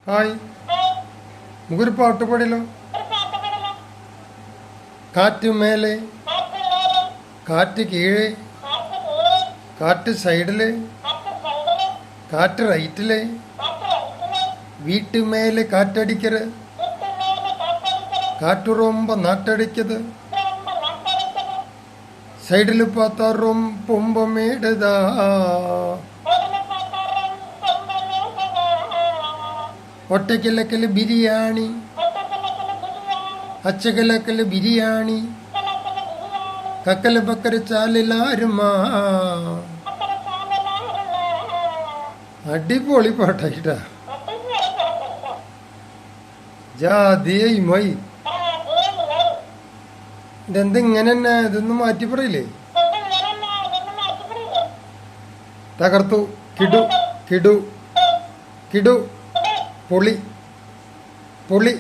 Hi, നമുക്കൊരു പാട്ട് പാടിയല്ലോ. കാറ്റ് മേലെ, കാറ്റ് കീഴേ, കാറ്റ് സൈഡില്, കാറ്റ് റൈറ്റില്, വീട്ടുമേലെ കാറ്റടിക്കറ്, കാറ്റ് ரொம்ப നാട്ടടിക്കത്, സൈഡിൽ பார்த்தா ரொம்ப மேடுதா, ഒറ്റക്കിലക്കല് ബിരിയാണി, അച്ചകിലക്കല് ബിരിയാണി, കക്കല് പക്കര് ചാലിലാരുമാ. അടിപൊളി പാട്ടായിട്ടാ. ജാതിയായി മൈ. ഇതെന്തിങ്ങനെ തന്നെ, ഇതൊന്നും മാറ്റി പറയില്ലേ? തകർത്തു. കിടു കിടു കിടു. പൊളി പൊളി.